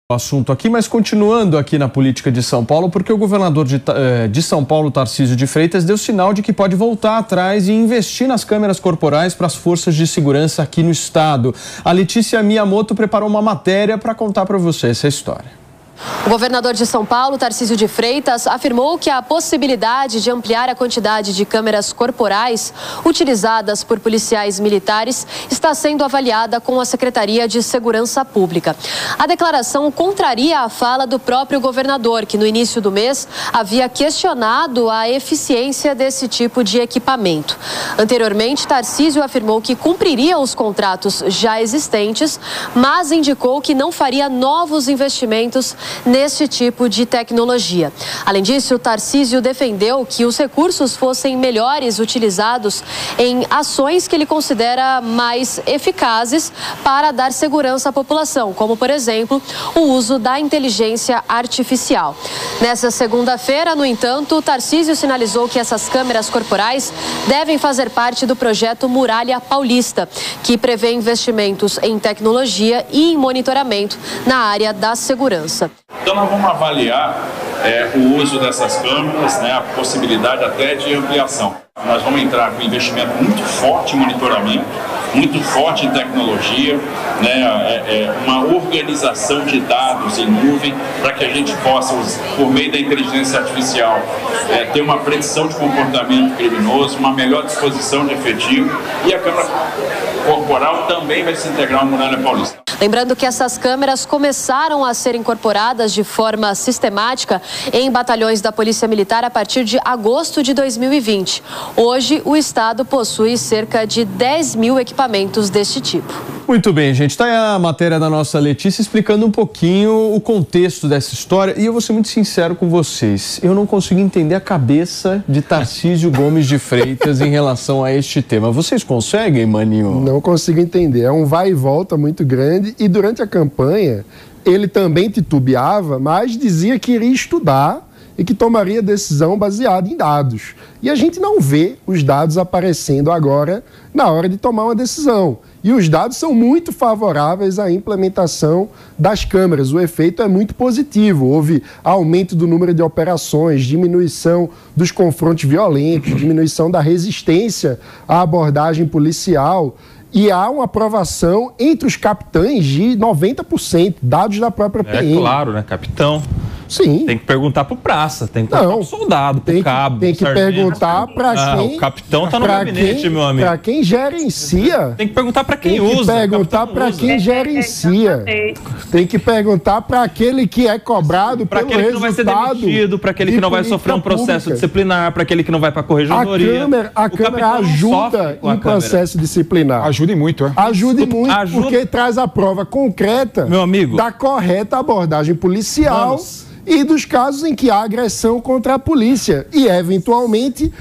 O assunto aqui, mas continuando aqui na política de São Paulo, porque o governador de São Paulo, Tarcísio de Freitas, deu sinal de que pode voltar atrás e investir nas câmeras corporais para as forças de segurança aqui no estado. A Letícia Miyamoto preparou uma matéria para contar para você essa história. O governador de São Paulo, Tarcísio de Freitas, afirmou que a possibilidade de ampliar a quantidade de câmeras corporais utilizadas por policiais militares está sendo avaliada com a Secretaria de Segurança Pública. A declaração contraria a fala do próprio governador, que no início do mês havia questionado a eficiência desse tipo de equipamento. Anteriormente, Tarcísio afirmou que cumpriria os contratos já existentes, mas indicou que não faria novos investimentos neste tipo de tecnologia. Além disso, Tarcísio defendeu que os recursos fossem melhores utilizados em ações que ele considera mais eficazes para dar segurança à população, como, por exemplo, o uso da inteligência artificial. Nessa segunda-feira, no entanto, Tarcísio sinalizou que essas câmeras corporais devem fazer parte do projeto Muralha Paulista, que prevê investimentos em tecnologia e em monitoramento na área da segurança. Então nós vamos avaliar o uso dessas câmeras, a possibilidade até de ampliação. Nós vamos entrar com investimento muito forte em monitoramento, muito forte em tecnologia, uma organização de dados em nuvem para que a gente possa, por meio da inteligência artificial, ter uma predição de comportamento criminoso, uma melhor disposição de efetivo, e a câmera corporal também vai se integrar ao Muralha Paulista. Lembrando que essas câmeras começaram a ser incorporadas de forma sistemática em batalhões da Polícia Militar a partir de agosto de 2020. Hoje, o estado possui cerca de 10 mil equipamentos deste tipo. Muito bem, gente. Está aí a matéria da nossa Letícia explicando um pouquinho o contexto dessa história. E eu vou ser muito sincero com vocês. Eu não consigo entender a cabeça de Tarcísio Gomes de Freitas em relação a este tema. Vocês conseguem, Maninho? Não consigo entender. É um vai e volta muito grande. E durante a campanha, ele também titubeava, mas dizia que iria estudar e que tomaria decisão baseada em dados. E a gente não vê os dados aparecendo agora na hora de tomar uma decisão. E os dados são muito favoráveis à implementação das câmeras. O efeito é muito positivo. Houve aumento do número de operações, diminuição dos confrontos violentos, diminuição da resistência à abordagem policial. E há uma aprovação entre os capitães de 90%, dados da própria PM. É claro, né? Capitão. Sim. Tem que perguntar pro praça, tem que perguntar pro soldado, pro cabo. Tem que perguntar para quem... O capitão tá no gabinete, meu amigo. Para quem gerencia. Tem que perguntar para quem usa. Tem que perguntar para quem gerencia. Tem que perguntar para aquele que é cobrado pelo resultado. Para aquele que não vai ser demitido, para aquele que não vai sofrer um processo disciplinar, para aquele que não vai para a corregedoria. A Câmara ajuda em processo disciplinar. Ajude muito, Ajude muito, porque traz a prova concreta, meu amigo, da correta abordagem policial e dos casos em que há agressão contra a polícia. E, eventualmente,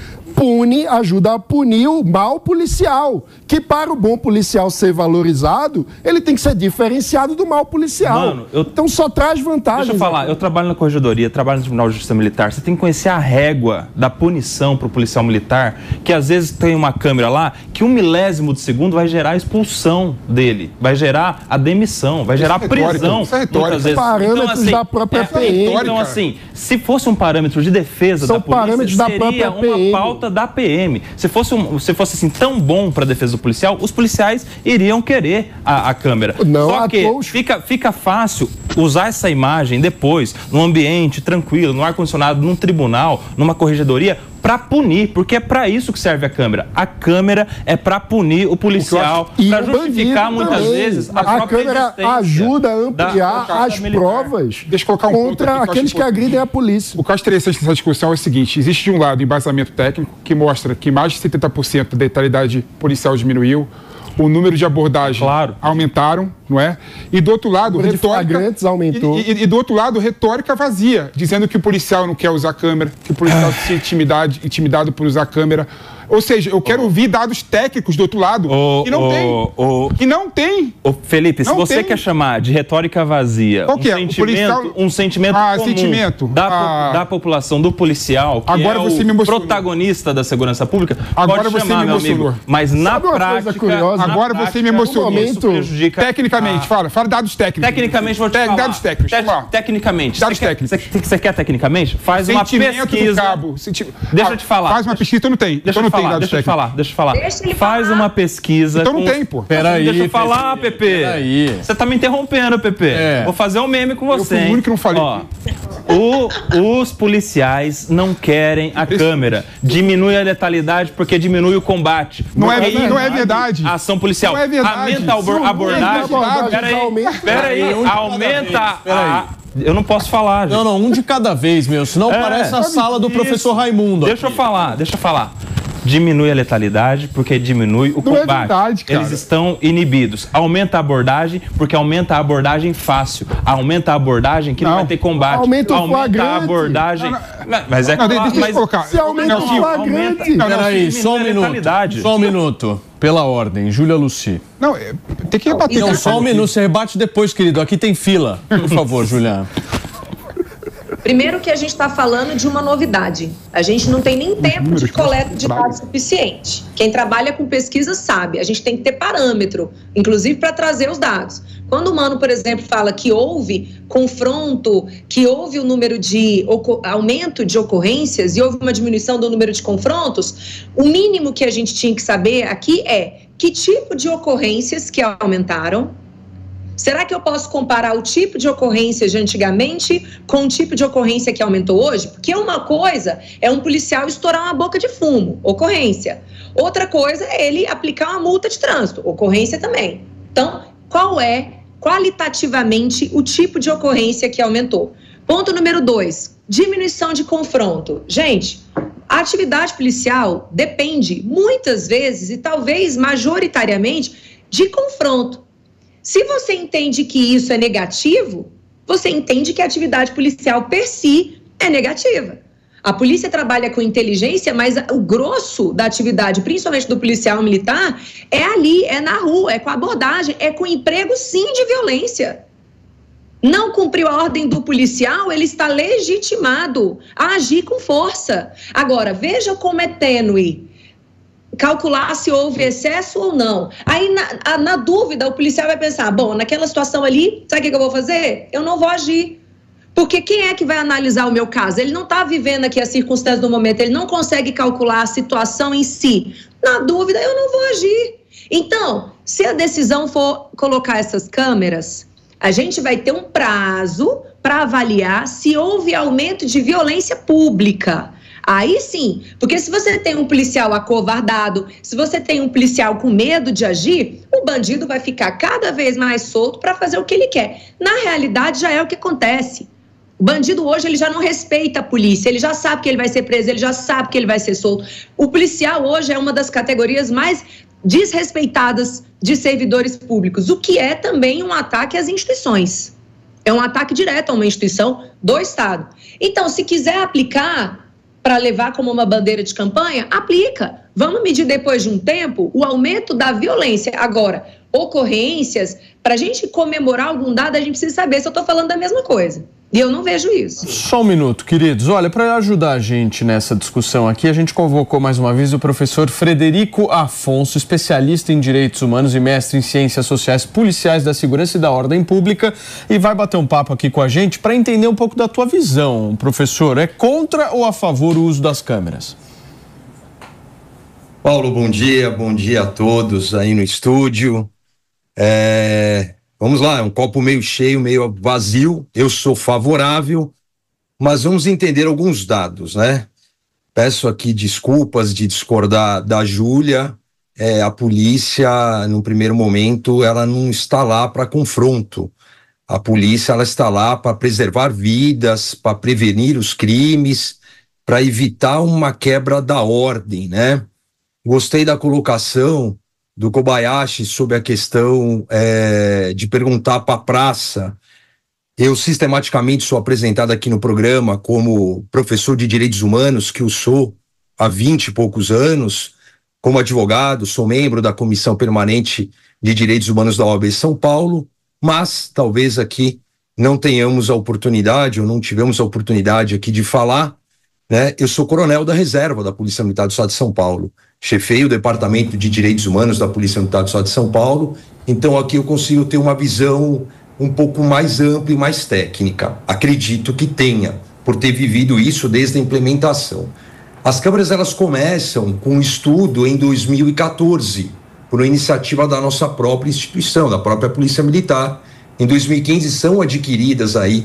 ajuda a punir o mau policial, que para o bom policial ser valorizado, ele tem que ser diferenciado do mau policial. Mano, então só traz vantagem. Deixa eu falar, eu trabalho na corregedoria, trabalho no Tribunal de Justiça Militar, você tem que conhecer a régua da punição para o policial militar, que às vezes tem uma câmera lá, que 1/1000 de segundo vai gerar a expulsão dele, vai gerar a demissão, vai gerar a prisão. Isso é retórica. Parâmetros da própria PM. Então, assim, se fosse um parâmetro de defesa da polícia, seria uma pauta da PM. Se fosse assim tão bom para a defesa do policial, os policiais iriam querer a câmera. Só que fica fácil usar essa imagem depois, num ambiente tranquilo, no ar-condicionado, num tribunal, numa corregedoria, para punir, porque é para isso que serve a câmera. A câmera é para punir o policial, para justificar muitas vezes a câmera ajuda a ampliar as provas contra aqueles que agridem a polícia. O que eu acho interessante nessa discussão é o seguinte: existe de um lado embasamento técnico que mostra que mais de 70% da letalidade policial diminuiu, o número de abordagens aumentaram, não é? E do outro lado, retórica aumentou. E do outro lado, retórica vazia, dizendo que o policial não quer usar câmera, que o policial se sente intimidado por usar câmera. Ou seja, eu quero ouvir dados técnicos do outro lado. Que não tem. Felipe, se você quer chamar de retórica vazia um sentimento comum da população, do policial, que agora você o protagonista da segurança pública, agora pode chamar, meu amigo. Mas na prática... Agora você me emocionou. Tecnicamente, fala dados técnicos. Tecnicamente, vou te falar. Dados técnicos. Tecnicamente. Dados técnicos. Você quer tecnicamente? Faz uma pesquisa. Deixa eu te falar. Faz uma pesquisa, então não tem. Deixa eu falar. Faz uma pesquisa. Então não tem, pô. Peraí. Deixa eu falar, Pepe. Peraí. Você tá me interrompendo, Pepe. Vou fazer um meme com você. Eu fui o único que não falei. Os policiais não querem a câmera. Diminui a letalidade porque diminui o combate. Não é verdade. A ação policial. Não é verdade. Aumenta a abordagem. Peraí. Aumenta a... Eu não posso falar, gente. Não, um de cada vez, meu. Senão parece a sala do professor Raimundo. Deixa eu falar. Diminui a letalidade porque diminui o combate. É verdade, cara. Eles estão inibidos. Aumenta a abordagem porque aumenta a abordagem fácil. Aumenta a abordagem que não vai ter combate. Aumenta a abordagem. Mas é claro. Deixa eu colocar. Se aumenta o flagrante. Peraí, só um minuto. Pela ordem, Júlia Luci. Não, tem que rebater. Não, só um minuto, você rebate depois, querido. Aqui tem fila. Por favor, Juliana. Primeiro que a gente está falando de uma novidade. A gente não tem nem tempo de coleta de dados suficiente. Quem trabalha com pesquisa sabe. A gente tem que ter parâmetro, inclusive para trazer os dados. Quando o Mano, por exemplo, fala que houve confronto, que houve o número de aumento de ocorrências e houve uma diminuição do número de confrontos, o mínimo que a gente tinha que saber aqui é que tipo de ocorrências que aumentaram. Será que eu posso comparar o tipo de ocorrência de antigamente com o tipo de ocorrência que aumentou hoje? Porque uma coisa é um policial estourar uma boca de fumo, ocorrência. Outra coisa é ele aplicar uma multa de trânsito, ocorrência também. Então, qual é, qualitativamente, o tipo de ocorrência que aumentou? Ponto número 2, diminuição de confronto. Gente, a atividade policial depende, muitas vezes, e talvez majoritariamente, de confronto. Se você entende que isso é negativo, você entende que a atividade policial per si é negativa. A polícia trabalha com inteligência, mas o grosso da atividade, principalmente do policial militar, é ali, é na rua, é com abordagem, é com emprego, sim, de violência. Não cumpriu a ordem do policial, ele está legitimado a agir com força. Agora, veja como é tênue calcular se houve excesso ou não. Aí, na dúvida, o policial vai pensar, bom, naquela situação ali, sabe o que eu vou fazer? Eu não vou agir. Porque quem é que vai analisar o meu caso? Ele não está vivendo aqui as circunstâncias do momento, ele não consegue calcular a situação em si. Na dúvida, eu não vou agir. Então, se a decisão for colocar essas câmeras, a gente vai ter um prazo para avaliar se houve aumento de violência pública. Aí sim, porque se você tem um policial acovardado, se você tem um policial com medo de agir, o bandido vai ficar cada vez mais solto para fazer o que ele quer. Na realidade, já é o que acontece. O bandido hoje, ele já não respeita a polícia, ele já sabe que ele vai ser preso, ele já sabe que ele vai ser solto. O policial hoje é uma das categorias mais desrespeitadas de servidores públicos, o que é também um ataque às instituições. É um ataque direto a uma instituição do Estado. Então, se quiser aplicar para levar como uma bandeira de campanha, aplica. Vamos medir depois de um tempo o aumento da violência. Agora, ocorrências, para a gente comemorar algum dado, a gente precisa saber se eu estou falando da mesma coisa. E eu não vejo isso. Só um minuto, queridos. Olha, para ajudar a gente nessa discussão aqui, a gente convocou mais uma vez o professor Frederico Afonso, especialista em direitos humanos e mestre em ciências sociais policiais da segurança e da ordem pública, e vai bater um papo aqui com a gente para entender um pouco da tua visão, professor. É contra ou a favor o uso das câmeras? Paulo, bom dia a todos aí no estúdio. Vamos lá, é um copo meio cheio, meio vazio. Eu sou favorável, mas vamos entender alguns dados, né? Peço aqui desculpas de discordar da Júlia. A polícia, no primeiro momento, ela não está lá para confronto. A polícia, ela está lá para preservar vidas, para prevenir os crimes, para evitar uma quebra da ordem, né? Gostei da colocação do Kobayashi sobre a questão de perguntar para a praça. Eu sistematicamente sou apresentado aqui no programa como professor de direitos humanos, que eu sou há 20 e poucos anos, como advogado, sou membro da Comissão Permanente de Direitos Humanos da OAB São Paulo, mas talvez aqui não tenhamos a oportunidade, ou não tivemos a oportunidade aqui de falar, né? Eu sou coronel da reserva da Polícia Militar do Estado de São Paulo, chefei o Departamento de Direitos Humanos da Polícia Militar do Estado de São Paulo, então aqui eu consigo ter uma visão um pouco mais ampla e mais técnica. Acredito que tenha, por ter vivido isso desde a implementação. As câmeras, elas começam com um estudo em 2014, por uma iniciativa da nossa própria instituição, da própria Polícia Militar. Em 2015 são adquiridas aí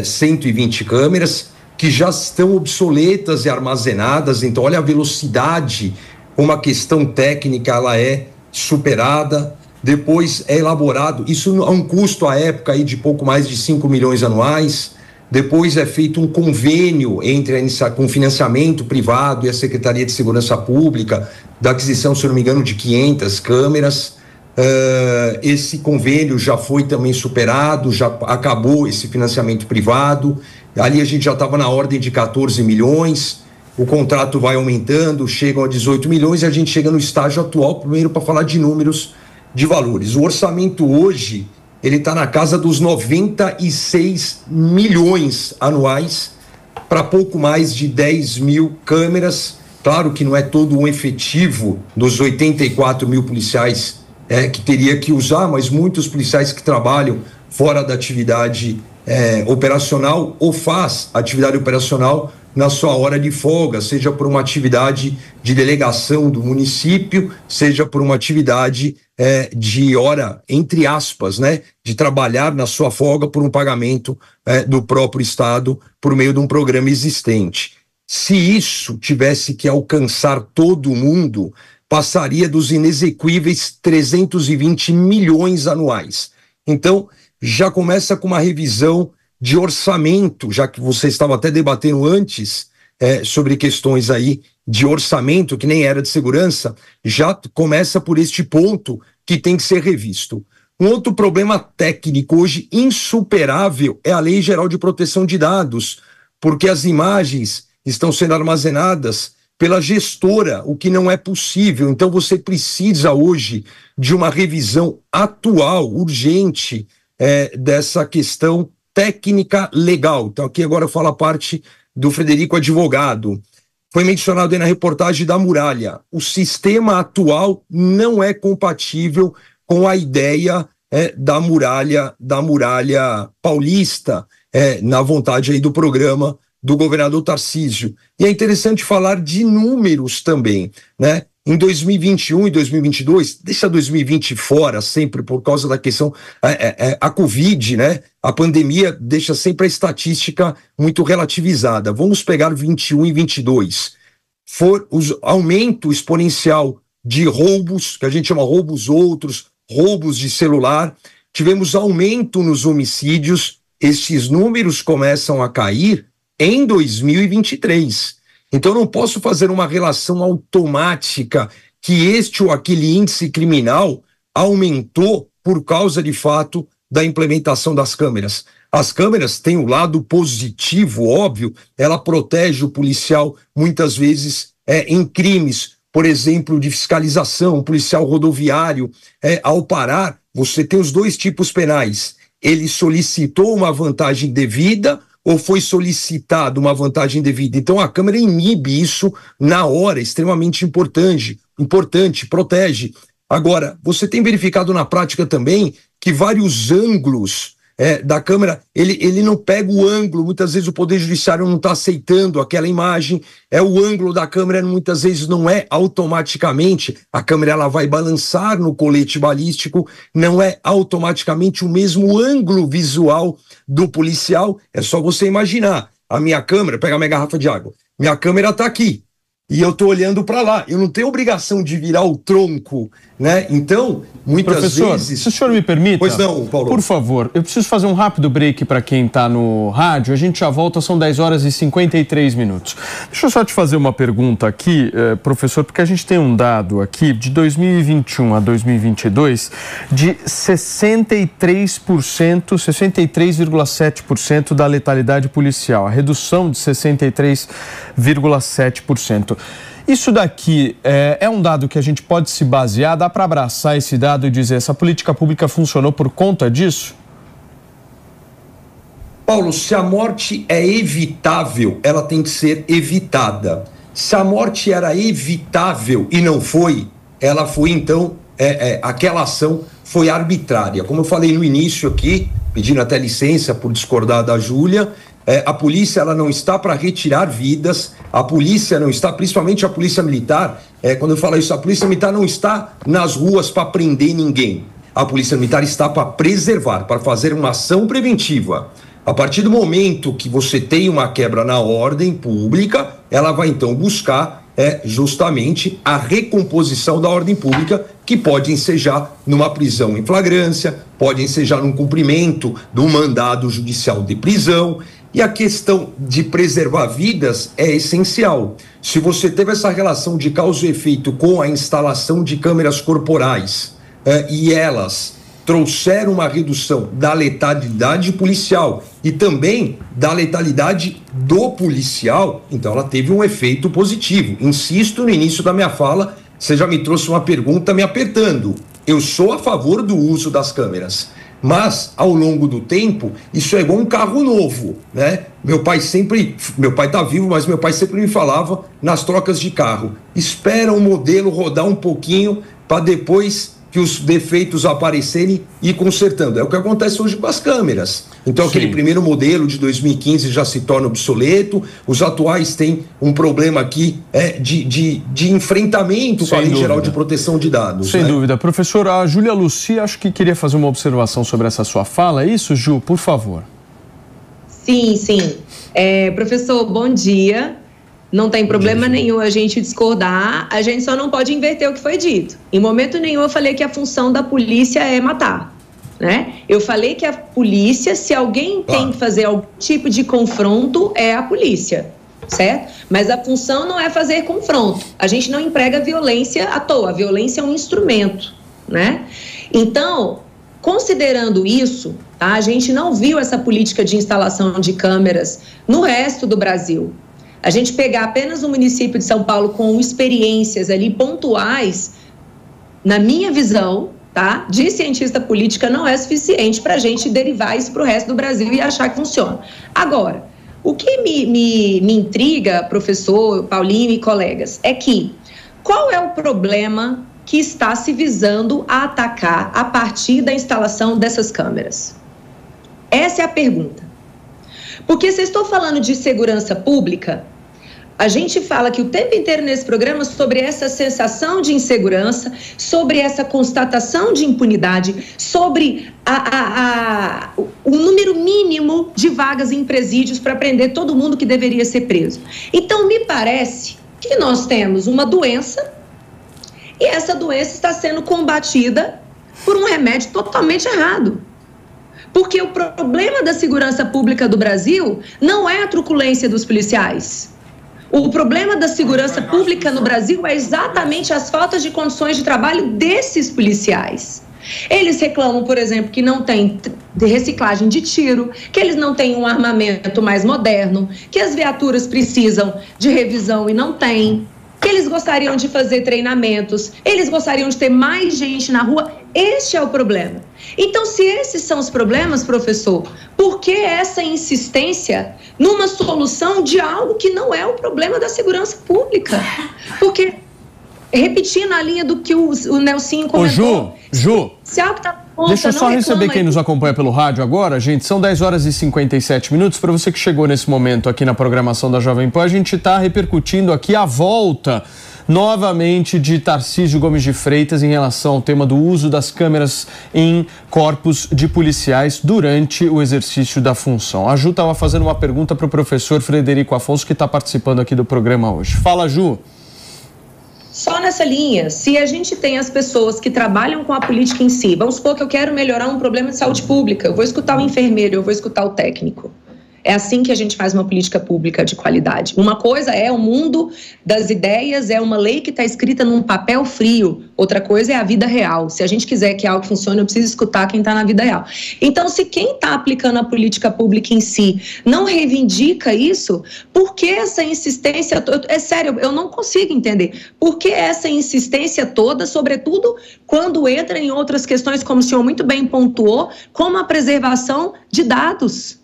120 câmeras que já estão obsoletas e armazenadas, então olha a velocidade, uma questão técnica, ela é superada, depois é elaborado, isso a um custo à época aí de pouco mais de 5 milhões anuais, depois é feito um convênio com financiamento privado e a Secretaria de Segurança Pública, da aquisição, se não me engano, de 500 câmeras. Esse convênio já foi também superado, já acabou esse financiamento privado, ali a gente já estava na ordem de 14 milhões, o contrato vai aumentando, chegam a 18 milhões e a gente chega no estágio atual, primeiro para falar de números, de valores. O orçamento hoje, ele está na casa dos 96 milhões anuais para pouco mais de 10 mil câmeras. Claro que não é todo um efetivo dos 84 mil policiais que teria que usar, mas muitos policiais que trabalham fora da atividade operacional ou faz atividade operacional na sua hora de folga, seja por uma atividade de delegação do município, seja por uma atividade de hora, entre aspas, né, de trabalhar na sua folga por um pagamento do próprio Estado por meio de um programa existente. Se isso tivesse que alcançar todo mundo, passaria dos inexequíveis 320 milhões anuais. Então, já começa com uma revisão de orçamento, já que você estava até debatendo antes sobre questões aí de orçamento, que nem era de segurança, já começa por este ponto que tem que ser revisto. Um outro problema técnico hoje insuperável é a Lei Geral de Proteção de Dados, porque as imagens estão sendo armazenadas pela gestora, o que não é possível. Então você precisa hoje de uma revisão atual, urgente, dessa questão técnica legal. Então aqui agora eu falo a parte do Frederico advogado. Foi mencionado aí na reportagem da muralha. O sistema atual não é compatível com a ideia da muralha paulista, na vontade aí do programa do governador Tarcísio. E é interessante falar de números também, né? Em 2021 e 2022, deixa 2020 fora sempre por causa da questão, a Covid, né? A pandemia deixa sempre a estatística muito relativizada. Vamos pegar 21 e 22. Aumento exponencial de roubos, que a gente chama roubos outros, roubos de celular. Tivemos aumento nos homicídios. Estes números começam a cair em 2023. Então, eu não posso fazer uma relação automática que este ou aquele índice criminal aumentou por causa, de fato, da implementação das câmeras. As câmeras têm o lado positivo, óbvio, ela protege o policial, muitas vezes, em crimes, por exemplo, de fiscalização, policial rodoviário, ao parar, você tem os dois tipos penais. Ele solicitou uma vantagem devida ou foi solicitado uma vantagem devida. Então a câmera inibe isso na hora, extremamente importante, protege. Agora, você tem verificado na prática também que vários ângulos da câmera, ele não pega o ângulo, muitas vezes o Poder Judiciário não está aceitando aquela imagem, o ângulo da câmera muitas vezes não é automaticamente, a câmera ela vai balançar no colete balístico, não é automaticamente o mesmo ângulo visual do policial. É só você imaginar, a minha câmera, pega a minha garrafa de água, minha câmera está aqui, e eu estou olhando para lá, eu não tenho obrigação de virar o tronco, né? Então, muitas vezes... se o senhor me permita... Pois não, Paulo. Por favor, eu preciso fazer um rápido break para quem está no rádio, a gente já volta, são 10 horas e 53 minutos. Deixa eu só te fazer uma pergunta aqui, professor, porque a gente tem um dado aqui de 2021 a 2022 de 63,7% da letalidade policial, a redução de 63,7%. Isso daqui é um dado que a gente pode se basear, dá para abraçar esse dado e dizer essa política pública funcionou por conta disso? Paulo, se a morte é evitável, ela tem que ser evitada. Se a morte era evitável e não foi, ela foi então, aquela ação foi arbitrária. Como eu falei no início aqui, pedindo até licença por discordar da Júlia, a polícia ela não está para retirar vidas, a polícia não está, principalmente a polícia militar, quando eu falo isso, a polícia militar não está nas ruas para prender ninguém. A polícia militar está para preservar, para fazer uma ação preventiva. A partir do momento que você tem uma quebra na ordem pública, ela vai então buscar justamente a recomposição da ordem pública, que pode ensejar numa prisão em flagrância, pode ensejar num cumprimento do mandado judicial de prisão. E a questão de preservar vidas é essencial. Se você teve essa relação de causa e efeito com a instalação de câmeras corporais e elas trouxeram uma redução da letalidade policial e também da letalidade do policial, então ela teve um efeito positivo. Insisto, no início da minha fala, você já me trouxe uma pergunta me apertando. Eu sou a favor do uso das câmeras, mas ao longo do tempo, isso é igual um carro novo, né? Meu pai tá vivo, mas meu pai sempre me falava nas trocas de carro, espera o modelo rodar um pouquinho para depois que os defeitos aparecerem e ir consertando. É o que acontece hoje com as câmeras. Então, aquele primeiro modelo de 2015 já se torna obsoleto, os atuais têm um problema aqui de enfrentamento com a Lei Geral de Proteção de Dados. Sem dúvida. Professora, a Júlia Lucia, acho que queria fazer uma observação sobre essa sua fala. É isso, Ju? Por favor. Sim. Professor, bom dia. Não tem problema nenhum a gente discordar, a gente só não pode inverter o que foi dito. Em momento nenhum eu falei que a função da polícia é matar, né? Eu falei que a polícia, se alguém tem que fazer algum tipo de confronto, é a polícia, certo? Mas a função não é fazer confronto. A gente não emprega violência à toa, a violência é um instrumento, né? Então, considerando isso, tá? A gente não viu essa política de instalação de câmeras no resto do Brasil. A gente pegar apenas o município de São Paulo com experiências ali pontuais, na minha visão, tá, de cientista política, não é suficiente para a gente derivar isso para o resto do Brasil e achar que funciona. Agora, o que me intriga, professor, Paulinho e colegas, é que qual é o problema que está se visando a atacar a partir da instalação dessas câmeras? Essa é a pergunta. Porque se eu estou falando de segurança pública, a gente fala que o tempo inteiro nesse programa sobre essa sensação de insegurança, sobre essa constatação de impunidade, sobre o número mínimo de vagas em presídios para prender todo mundo que deveria ser preso. Então, me parece que nós temos uma doença e essa doença está sendo combatida por um remédio totalmente errado. Porque o problema da segurança pública do Brasil não é a truculência dos policiais. O problema da segurança pública no Brasil é exatamente as faltas de condições de trabalho desses policiais. Eles reclamam, por exemplo, que não tem reciclagem de tiro, que eles não têm um armamento mais moderno, que as viaturas precisam de revisão e não têm, que eles gostariam de fazer treinamentos, eles gostariam de ter mais gente na rua. Este é o problema. Então, se esses são os problemas, professor, por que essa insistência numa solução de algo que não é o problema da segurança pública? Porque, repetindo a linha do que o Nelsinho comentou... Ju, se algo tá conta, deixa eu só receber quem nos acompanha pelo rádio agora, gente. São 10 horas e 57 minutos. Para você que chegou nesse momento aqui na programação da Jovem Pan, a gente está repercutindo aqui a volta novamente de Tarcísio Gomes de Freitas em relação ao tema do uso das câmeras em corpos de policiais durante o exercício da função. A Ju estava fazendo uma pergunta para o professor Frederico Afonso, que está participando aqui do programa hoje. Fala, Ju. Só nessa linha, se a gente tem as pessoas que trabalham com a política em si, vamos supor que eu quero melhorar um problema de saúde pública, eu vou escutar o enfermeiro, eu vou escutar o técnico. É assim que a gente faz uma política pública de qualidade. Uma coisa é o mundo das ideias, é uma lei que está escrita num papel frio. Outra coisa é a vida real. Se a gente quiser que algo funcione, eu preciso escutar quem está na vida real. Então, se quem está aplicando a política pública em si não reivindica isso, por que essa insistência? É sério, eu não consigo entender. Por que essa insistência toda, sobretudo quando entra em outras questões, como o senhor muito bem pontuou, como a preservação de dados?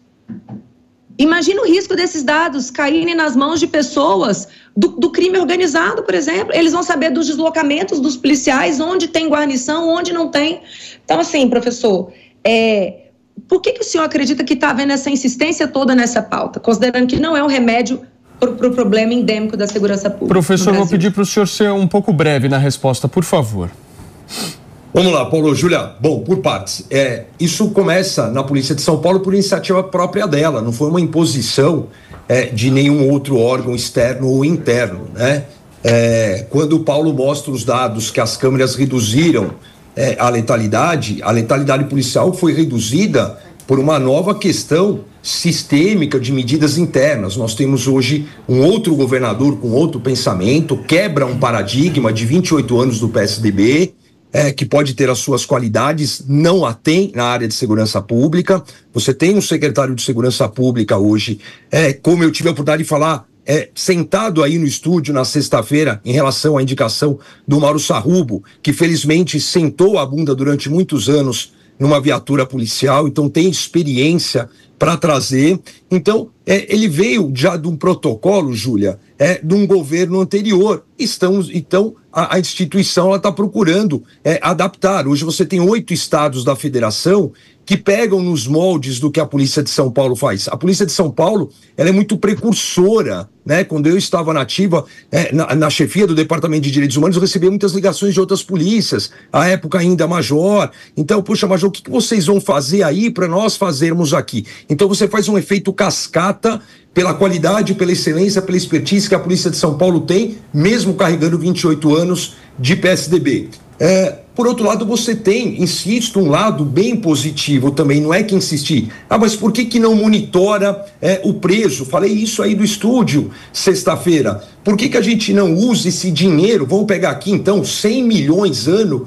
Imagina o risco desses dados caírem nas mãos de pessoas do crime organizado, por exemplo. Eles vão saber dos deslocamentos dos policiais, onde tem guarnição, onde não tem. Então, assim, professor, por que o senhor acredita que está havendo essa insistência toda nessa pauta, considerando que não é um remédio para o problema endêmico da segurança pública? Professor, vou pedir para o senhor ser um pouco breve na resposta, por favor. Vamos lá, Paulo, Júlia. Bom, por partes. Isso começa na Polícia de São Paulo por iniciativa própria dela, não foi uma imposição de nenhum outro órgão externo ou interno, né? Quando o Paulo mostra os dados que as câmeras reduziram a letalidade policial foi reduzida por uma nova questão sistêmica de medidas internas. Nós temos hoje um outro governador com outro pensamento, quebra um paradigma de 28 anos do PSDB, que pode ter as suas qualidades, não a tem na área de segurança pública. Você tem um secretário de segurança pública hoje, como eu tive a oportunidade de falar, sentado aí no estúdio na sexta-feira, em relação à indicação do Mauro Sarrubo, que felizmente sentou a bunda durante muitos anos numa viatura policial, então tem experiência para trazer. Então, ele veio já de um protocolo, Júlia, de um governo anterior. Então, a instituição está procurando adaptar. Hoje você tem 8 estados da federação que pegam nos moldes do que a Polícia de São Paulo faz. A Polícia de São Paulo, ela é muito precursora, né? Quando eu estava na ativa, na chefia do Departamento de Direitos Humanos, eu recebia muitas ligações de outras polícias, à época ainda major. Então, puxa, major, o que vocês vão fazer aí para nós fazermos aqui? Então, você faz um efeito cascata pela qualidade, pela excelência, pela expertise que a Polícia de São Paulo tem, mesmo carregando 28 anos de PSDB. Por outro lado, você tem, insisto, um lado bem positivo também, não é que insistir. Mas por que não monitora o preso? Falei isso aí do estúdio, sexta-feira. Por que a gente não usa esse dinheiro, vamos pegar aqui então, 100 milhões ano,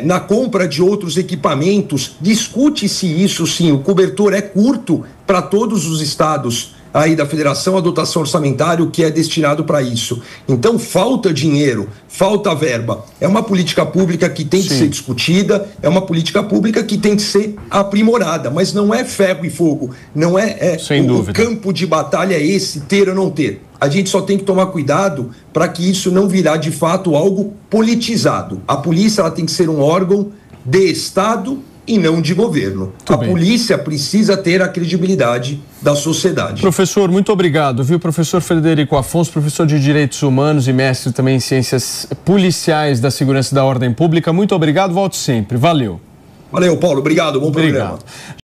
na compra de outros equipamentos? Discute-se isso sim, o cobertor é curto para todos os estados aí da federação, a dotação orçamentária, o que é destinado para isso. Então, falta dinheiro, falta verba. É uma política pública que tem que ser discutida, é uma política pública que tem que ser aprimorada, mas não é ferro e fogo, não o campo de batalha é esse, ter ou não ter. A gente só tem que tomar cuidado para que isso não virar, de fato, algo politizado. A polícia ela tem que ser um órgão de Estado e não de governo. Polícia precisa ter a credibilidade da sociedade. Professor, muito obrigado, viu? Professor Frederico Afonso, professor de Direitos Humanos e mestre também em Ciências Policiais da Segurança e da Ordem Pública. Muito obrigado, volte sempre. Valeu. Valeu, Paulo. Obrigado. Bom programa.